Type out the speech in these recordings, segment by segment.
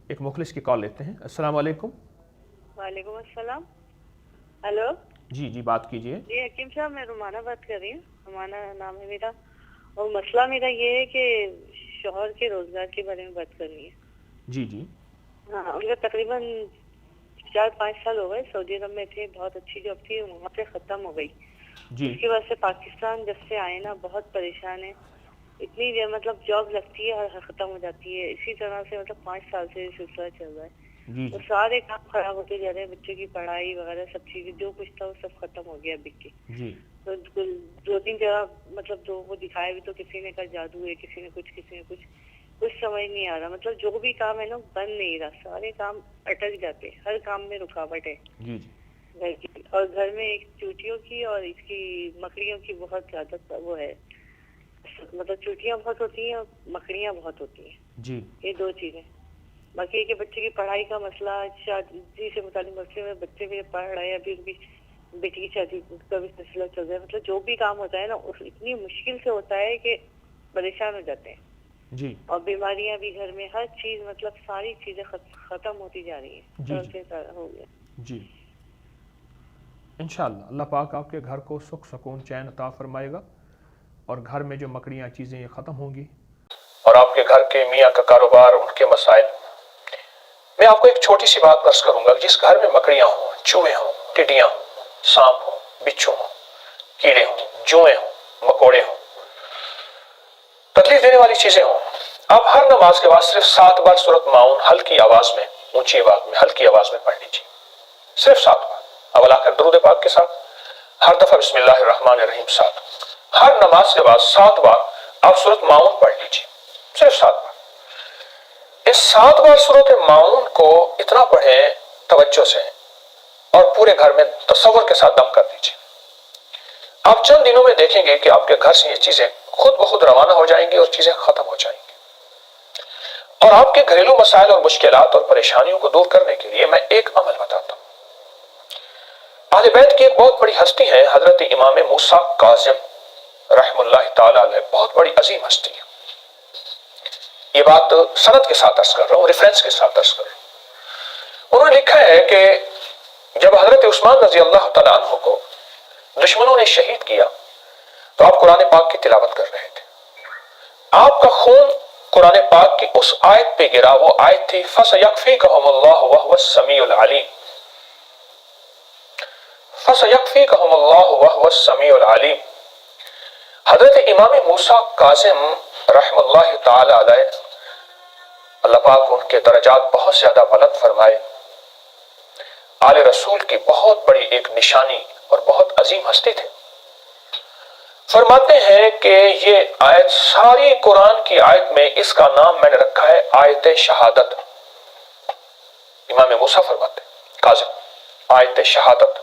ایک مخلص کی کال لیتے ہیں. السلام علیکم. وعلیکم السلام. ہلو جی جی بات کیجیے. جی حکیم صاحب میں رومانہ بات کر رہی ہوں. رومانہ نام ہے میرا. اور مسئلہ میرا یہ ہے کہ شوہر کے روزگار کے بارے میں بات کرنی ہے. جی جی. ہاں ان کا تقریباً 4-5 سال ہو گئے. سعودی عرب میں تھے, بہت اچھی جاب تھی, وہاں پہ ختم ہو گئی. جی اس کے بعد سے پاکستان جب سے آئے نا بہت پریشان ہے. اتنی مطلب جاب لگتی ہے اور ختم ہو جاتی ہے. اسی طرح سے مطلب 5 سال سے سلسلہ چل رہا ہے. جی وہ جی سارے کام خراب ہوتے جا رہے ہیں. بچوں کی پڑھائی وغیرہ سب چیزیں جو کچھ تھا وہ سب ختم ہو گیا ابھی کی. جی. تو 2-3 جگہ مطلب جو وہ دکھایا بھی تو کسی نے کہا جادو ہے, کسی نے کچھ سمجھ نہیں آ رہا. مطلب جو بھی کام ہے نا بن نہیں رہا. سارے کام اٹک جاتے, ہر کام میں رکاوٹ ہے جی جی. گھر کی. اور گھر میں ایک چوٹیوں کی اور اس کی مکڑیوں کی بہت زیادہ وہ ہے. مطلب چوٹیاں بہت ہوتی ہیں اور مکڑیاں بہت ہوتی ہیں. جی یہ 2 چیزیں. باقی کہ بچے کی پڑھائی کا مسئلہ, شادی سے متعلق مسئلے میں بچے میرے پڑھ رہے ہیں. ابھی بیٹی کی شادی کا بھی سلسلہ چل رہا ہے. مطلب جو بھی کام ہوتا ہے نا اتنی مشکل سے ہوتا ہے کہ پریشان ہو جاتے ہیں. جی اور بیماریاں بھی گھر میں, ہر چیز مطلب ساری چیزیں ختم ہوتی جا رہی ہیں. جی جی ہو گیا. جی. انشاءاللہ اللہ پاک آپ کے گھر کو سکھ سکون چین عطا فرمائے گا, اور گھر میں جو مکڑیاں چیزیں یہ ختم ہوں گی, اور آپ کے گھر کے میاں کا کاروبار, ان کے مسائل. میں آپ کو ایک چھوٹی سی بات عرض کروں گا. جس گھر میں مکڑیاں ہوں, چوہے ہوں, ٹڈیاں ہوں, سانپ ہوں, بچھو ہوں, کیڑے ہوں, جوئیں ہوں, مکوڑے ہوں, تکلیف دینے والی چیزیں ہوں, آپ ہر نماز کے بعد صرف 7 بار سورۃ ماؤن ہلکی آواز میں, اونچی آواز میں, ہلکی آواز میں پڑھ لیجیے. صرف 7 بار. اول آخر درود پاک کے ساتھ ہر دفعہ بسم اللہ الرحمن الرحیم 7. ہر نماز کے بعد 7 بار آپ سورۃ ماؤن پڑھ لیجیے. صرف 7 بار. اس 7 بار سورۃ ماؤن کو اتنا پڑھیں توجہ سے, اور پورے گھر میں تصور کے ساتھ دم کر دیجیے. آپ چند دنوں میں دیکھیں گے کہ آپ کے گھر سے یہ چیزیں خود بخود روانہ ہو جائیں گی اور چیزیں ختم ہو جائیں گی. اور آپ کے گھریلو مسائل اور مشکلات اور پریشانیوں کو دور کرنے کے لیے میں ایک عمل بتاتا ہوں. اہل بیت کی ایک بہت بڑی ہستی ہے حضرت امام موسیٰ کاظم رحم اللہ تعالی علیہ. بہت بڑی عظیم ہستی ہے. یہ بات سند کے ساتھ عرض کر رہا ہوں, ریفرنس کے ساتھ عرض کر رہا ہوں. انہوں نے لکھا ہے کہ جب حضرت عثمان رضی اللہ تعالیٰ عنہ کو دشمنوں نے شہید کیا تو آپ قرآن پاک کی تلاوت کر رہے تھے. آپ کا خون قرآن پاک کی اس آیت پہ گرا. وہ آیت تھی فَسَيَكْفِيكَهُمُ اللَّهُ وَهُوَ السَّمِيعُ الْعَلِيمُ. فَسَيَكْفِيكَهُمُ اللَّهُ وَهُوَ السَّمِيعُ الْعَلِيمُ. حضرت امام موسیٰ کاظم رحم اللہ تعالی علیہ, اللہ پاک ان کے درجات بہت زیادہ بلند فرمائے, آل رسول کی بہت بڑی ایک نشانی اور بہت عظیم ہستی تھے. فرماتے ہیں کہ یہ آیت ساری قرآن کی آیت میں اس کا نام میں نے رکھا ہے آیت شہادت. امام موسیٰ فرماتے ہیں کاظم, آیت شہادت.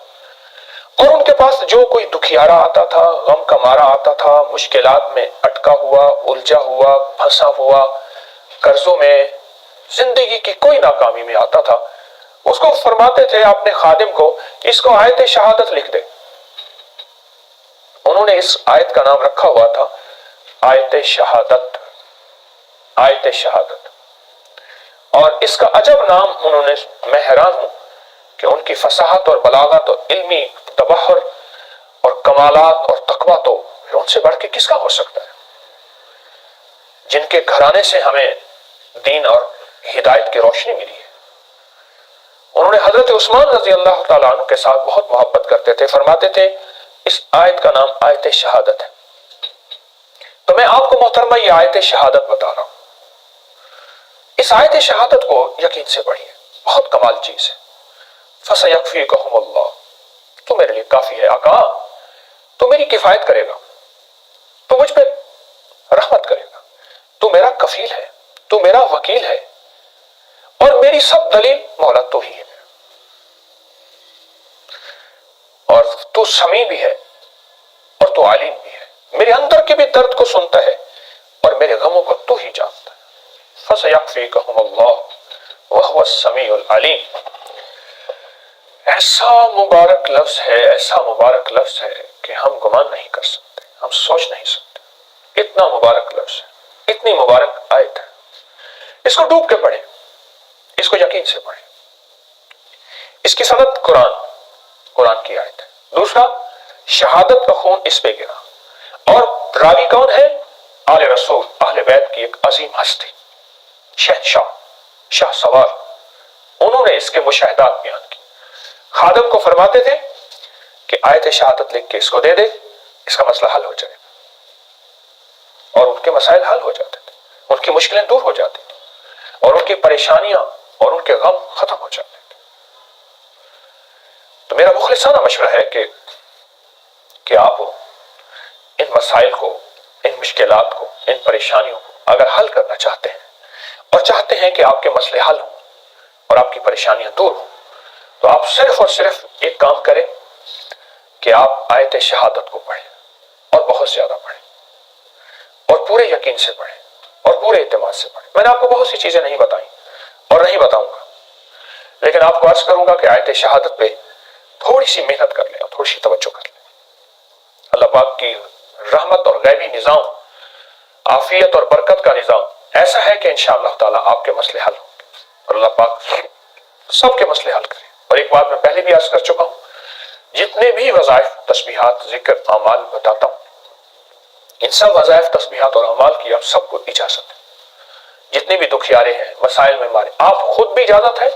اور ان کے پاس جو کوئی دکھیارا آتا تھا, غم کا مارا آتا تھا, مشکلات میں اٹکا ہوا, الجھا ہوا, پھنسا ہوا, قرضوں میں, زندگی کی کوئی ناکامی میں آتا تھا, اس کو فرماتے تھے اپنے خادم کو اس کو آیت شہادت لکھ دے. انہوں نے اس آیت کا نام رکھا ہوا تھا آیت شہادت. آیت شہادت. اور اس کا عجب نام انہوں نے, میں حیران ہوں کہ ان کی فصاحت اور بلاغت اور علمی تبحر اور کمالات اور تقویٰ تو ان سے بڑھ کے کس کا ہو سکتا ہے, جن کے گھرانے سے ہمیں دین اور ہدایت کی روشنی ملی ہے. انہوں نے حضرت عثمان رضی اللہ تعالیٰ عنہ کے ساتھ بہت محبت کرتے تھے. فرماتے تھے اس آیت کا نام آیت شہادت ہے. تو میں آپ کو محترمہ یہ آیت شہادت بتا رہا ہوں. اس آیت شہادت کو یقین سے پڑھیے, بہت کمال چیز ہے. فَسَيَكْفِيكَهُمُ اللَّهُ, تو میرے لیے کافی ہے آقا, تو میری کفایت کرے گا, تو مجھ پہ رحمت کرے گا, تو میرا کفیل ہے, تو میرا وکیل ہے, اور میری سب دلیل مولا تو ہی ہے, اور تو سمیع بھی ہے اور تو عالم بھی ہے, میرے اندر کے بھی درد کو سنتا ہے اور میرے غموں کو تو ہی جانتا ہے. فَسَيَكْفِيكَهُمُ اللَّهُ وَهُوَ السَّمِيعُ الْعَلِيمُ. ایسا مبارک لفظ ہے, ایسا مبارک لفظ ہے کہ ہم گمان نہیں کر سکتے, ہم سوچ نہیں سکتے. اتنا مبارک لفظ ہے, اتنی مبارک آیت ہے. اس کو ڈوب کے پڑھیں, اس کو یقین سے پڑھیں. اس کی سند قرآن کی آیت ہے. دوسرا، شہادت کا خون اس پہ گرا. اور راوی کون ہے؟ آل رسول، اہل بیت کی ایک عظیم ہستی، شہنشاہ، شاہ سوار. انہوں نے اس کے مشاہدات بیان کی. خادم کو فرماتے تھے کہ آیت شہادت لکھ کے اس کو دے دے، اس کا مسئلہ حل ہو جائے. اور ان کے مسائل حل ہو جاتے تھے، ان کی مشکلیں دور ہو جاتی تھی، اور ان کی پریشانیاں اور ان کے غم ختم ہو جاتے تھے. تو میرا مخلصانہ مشورہ ہے کہ آپ ان مسائل کو، ان مشکلات کو، ان پریشانیوں کو اگر حل کرنا چاہتے ہیں اور چاہتے ہیں کہ آپ کے مسئلے حل ہوں اور آپ کی پریشانیاں دور ہوں، تو آپ صرف اور صرف ایک کام کریں کہ آپ آیت شہادت کو پڑھیں، اور بہت زیادہ پڑھیں، اور پورے یقین سے پڑھیں، اور پورے اعتماد سے پڑھیں. میں نے آپ کو بہت سی چیزیں نہیں بتائیں اور نہیں بتاؤں گا، لیکن آپ کو عرض کروں گا کہ آیت شہادت پہ تھوڑی سی محنت کر لیں اور تھوڑی سی توجہ کر لیں. اللہ پاک کی رحمت اور غیبی نظام، عافیت اور برکت کا نظام ایسا ہے کہ انشاءاللہ تعالیٰ آپ کے مسئلے حل ہوں گے، اور اللہ پاک سب کے مسئلے حل کرے. اور ایک بات میں پہلے بھی عرض کر چکا ہوں، جتنے بھی وظائف، تسبیحات، ذکر، اعمال بتاتا ہوں، ان سب وظائف، تسبیحات اور اعمال کی آپ سب کو اجازت ہے. جتنے بھی دکھیارے ہیں، مسائل میں مارے، آپ خود بھی اجازت ہے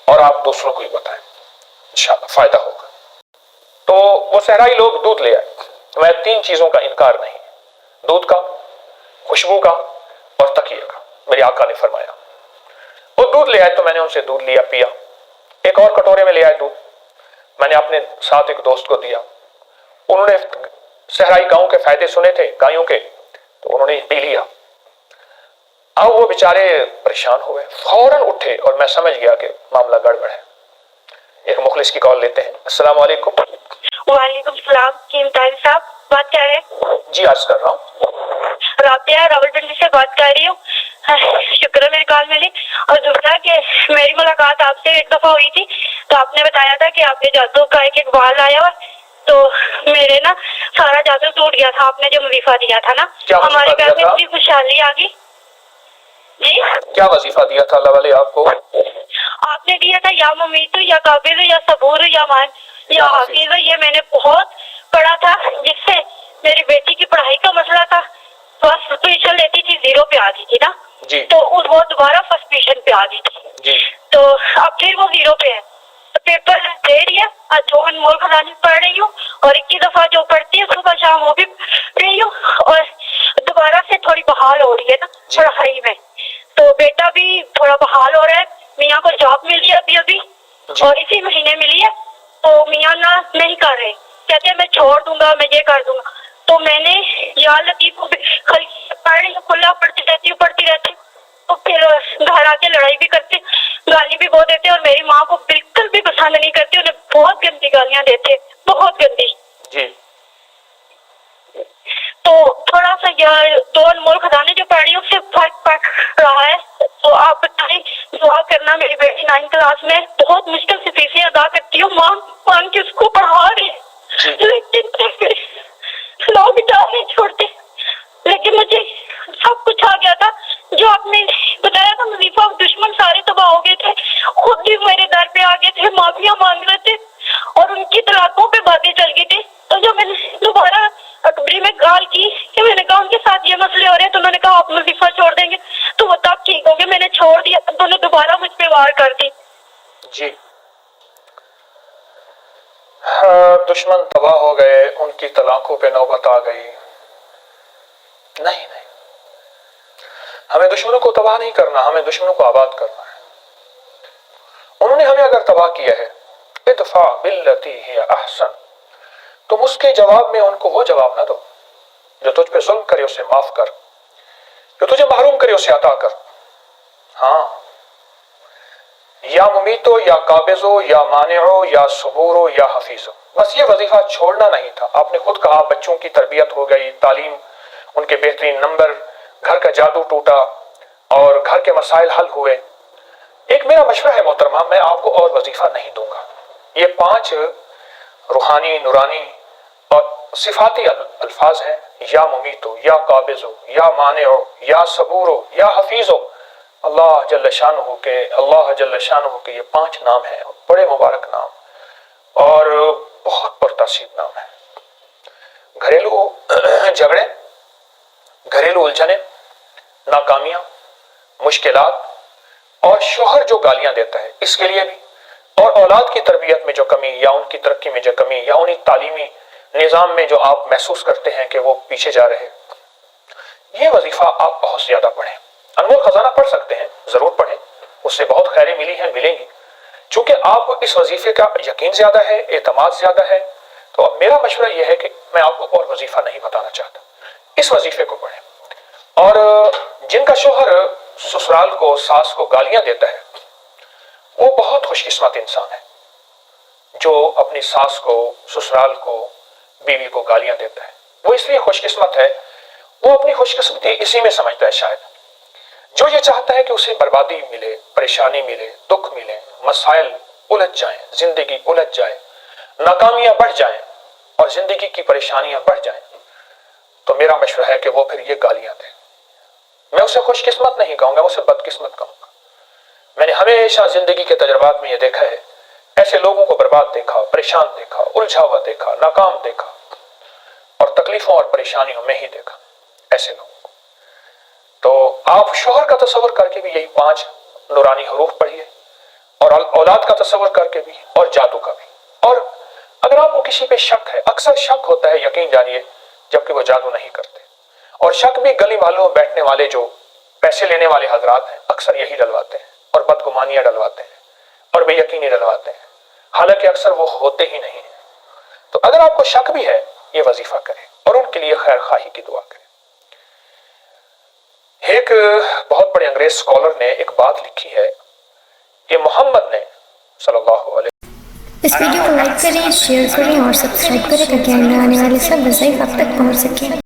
اور آپ دوسروں کو بھی بتائیں، انشاءاللہ فائدہ ہوگا. تو وہ صحرائی لوگ دودھ لے آئے. میں 3 چیزوں کا انکار نہیں، دودھ کا، خوشبو کا اور تکیے کا. میرے آقا نے فرمایا. وہ دودھ لے آئے تو میں نے ان سے دودھ لیا، پیا. ایک اور کٹورے میں لے آئے دودھ، میں نے اپنے ساتھ ایک دوست کو دیا. انہوں نے صحرائی گاؤں کے فائدے سنے تھے گایوں کے، تو انہوں نے پی لیا. اب وہ بیچارے پریشان ہوئے، فوراً اٹھے، اور میں سمجھ گیا کہ معاملہ گڑبڑ ہے. ایک مخلص کی کال لیتے ہیں. السلام علیکم. وعلیکم السلام. کیمتاری صاحب بات کر رہے ہیں؟ جی عرض کر رہا ہوں. رابطہ راولپنڈی سے بات کر رہی ہوں. شکر ہے میری کال ملی. اور دوسرا کہ میری ملاقات آپ سے ایک دفعہ ہوئی تھی، تو آپ نے بتایا تھا کہ آپ کے جادو کا ایک بال آیا ہوا، تو میرے نا سارا جادو ٹوٹ گیا تھا. آپ نے جو وظیفہ دیا تھا نا، ہمارے گھر میں اتنی خوشحالی آ گئی. جی کیا وظیفہ دیا تھا اللہ والے آپ کو؟ آپ نے دیا تھا یا ممیت یا قابض یا صبور یا مان یا حافظ. یہ میں نے بہت پڑھا تھا، جس سے میری بیٹی کی پڑھائی کا مسئلہ تھا. فرسٹ پوزیشن لیتی تھی، 0 پہ آتی تھی نا، جی. تو وہ دوبارہ فرسٹ پوزیشن پہ آتی تھی. جی. تو اب پھر وہ 0 پہ ہے. تو پیپر دے رہی ہے، آج 2 انمول خزانے پڑھ رہی ہوں، اور 21 دفعہ جو پڑھتی ہے صبح شام وہ بھی پڑھ رہی ہوں، اور دوبارہ سے تھوڑی بحال ہو رہی ہے نا پڑھائی میں. تو بیٹا بھی تھوڑا بحال ہو رہا ہے. میاں کو جاب ملی ہے ابھی اور اسی مہینے ملی ہے. تو میاں نہ نہیں کر رہے، کہتے ہیں میں چھوڑ دوں گا، میں یہ کر دوں گا. تو میں نے یا لطیف کو پڑھ رہی ہوں، کھلا پڑھتی رہتی ہوں. تو پھر گھر آ کے لڑائی بھی کرتے، گالی بھی بہت دیتے، اور میری ماں کو بالکل بھی پسند نہیں کرتی، انہیں بہت گندی گالیاں دیتے، بہت گندی. جی. تو تھوڑا سا 2 انمول خزانے جو پڑھ رہی ہوں، اس سے فرق پڑ رہا ہے. تو آپ بتائیں، دعا کرنا. میری بیٹی 9 کلاس میں بہت مشکل سے فیسیں ادا کرتی ہوں، مانگ کے اس کو پڑھا رہی ہے، لیکن لوگ ڈال نہیں چھوڑتے. لیکن مجھے سب کچھ آ گیا تھا جو آپ نے بتایا تھا. وظیفہ، دشمن سارے تباہ ہو گئے تھے، خود بھی میرے در پہ آ گئے تھے، معافیاں مانگ رہے تھے، اور ان کی طلاقوں پہ باتیں چل گئی تھی. تو جو میں نے دوبارہ اکبری میں کال کی کہ میں نے کہا ان کے ساتھ یہ مسئلے ہو رہے ہیں، تو انہوں نے کہا آپ وظیفہ چھوڑ دیں گے، تو وہ تب ٹھیک ہو گئے. میں نے چھوڑ دیا، انہوں نے دوبارہ مجھ پہ وار کر دی. جی. دشمن تباہ ہو گئے، ان کی طلاقوں پہ نوبت آ گئی. نہیں، ہمیں دشمنوں کو تباہ نہیں کرنا، ہمیں دشمنوں کو آباد کرنا ہے. انہوں نے ہمیں اگر تباہ کیا ہے، ادفع باللتی ہی احسن، تم اس کے جواب میں ان کو وہ جواب نہ دو جو تجھ پہ ظلم کرے اسے معاف کر، جو تجھے محروم کرے اسے عطا کر. ہاں، یا ممیتو یا قابضو یا مانعو یا صبورو یا حفیظو. بس یہ وظیفہ چھوڑنا نہیں تھا. آپ نے خود کہا بچوں کی تربیت ہو گئی، تعلیم، ان کے بہترین نمبر، گھر کا جادو ٹوٹا اور گھر کے مسائل حل ہوئے. ایک میرا مشورہ ہے محترمہ، میں آپ کو اور وظیفہ نہیں دوں گا. یہ 5 روحانی، نورانی اور صفاتی الفاظ ہیں، یا ممیتو یا قابضو یا مانعو یا صبورو یا حفیظو. اللہ جل شانہ کے یہ 5 نام ہیں، بڑے مبارک نام اور بہت پرتاثیر نام ہیں۔ گھریلو جھگڑے، گھریلو الجھنیں، ناکامیاں، مشکلات اور شوہر جو گالیاں دیتا ہے اس کے لیے بھی، اور اولاد کی تربیت میں جو کمی یا ان کی ترقی میں جو کمی یا انہی تعلیمی نظام میں جو آپ محسوس کرتے ہیں کہ وہ پیچھے جا رہے، یہ وظیفہ آپ بہت زیادہ پڑھیں۔ انمول خزانہ پڑھ سکتے ہیں، ضرور پڑھیں، اس سے بہت خیریں ملی ہیں، ملیں گی۔ چونکہ آپ اس وظیفے کا یقین زیادہ ہے، اعتماد زیادہ ہے، تو اب میرا مشورہ یہ ہے کہ میں آپ کو اور وظیفہ نہیں بتانا چاہتا، اس وظیفے کو پڑھیں۔ اور جن کا شوہر سسرال کو، ساس کو گالیاں دیتا ہے، وہ بہت خوش قسمت انسان ہے جو اپنی ساس کو، سسرال کو، بیوی کو گالیاں دیتا ہے۔ وہ اس لیے خوش قسمت ہے، وہ اپنی خوش قسمتی اسی میں سمجھتا ہے شاید، جو یہ چاہتا ہے کہ اسے بربادی ملے، پریشانی ملے، دکھ ملے، مسائل الجھ جائیں، زندگی الجھ جائے، ناکامیاں بڑھ جائیں اور زندگی کی پریشانیاں بڑھ جائیں، تو میرا مشورہ ہے کہ وہ پھر یہ گالیاں دے۔ میں اسے خوش قسمت نہیں کہوں گا، میں اسے بد قسمت کہوں گا۔ میں نے ہمیشہ زندگی کے تجربات میں یہ دیکھا ہے، ایسے لوگوں کو برباد دیکھا، پریشان دیکھا، الجھا ہوا دیکھا، ناکام دیکھا اور تکلیفوں اور پریشانیوں میں ہی دیکھا ایسے لوگوں کو۔ تو آپ شوہر کا تصور کر کے بھی یہی 5 نورانی حروف پڑھیے، اور اولاد کا تصور کر کے بھی، اور جادو کا بھی۔ اور اگر آپ کو کسی پہ شک ہے، اکثر شک ہوتا ہے، یقین جانیے، جبکہ وہ جادو نہیں کرتے، اور شک بھی گلی والوں میں بیٹھنے والے جو پیسے لینے والے حضرات ہیں اکثر یہی ڈلواتے ہیں، اور بدگمانیاں ڈلواتے ہیں اور بے یقینی ڈلواتے ہیں، حالانکہ اکثر وہ ہوتے ہی نہیں ہیں۔ تو اگر آپ کو شک بھی ہے، یہ وظیفہ کریں اور ان کے لیے خیر خواہی کی دعا کریں۔ ایک بہت بڑے انگریز اسکالر نے ایک بات لکھی ہے کہ محمد نے صلی اللہ علیہ اس ویڈیو کو لائک کریں، شیئر کریں اور سبسکرائب کریں تاکہ آنے والے سب وظائف آپ تک پہنچ سکیں۔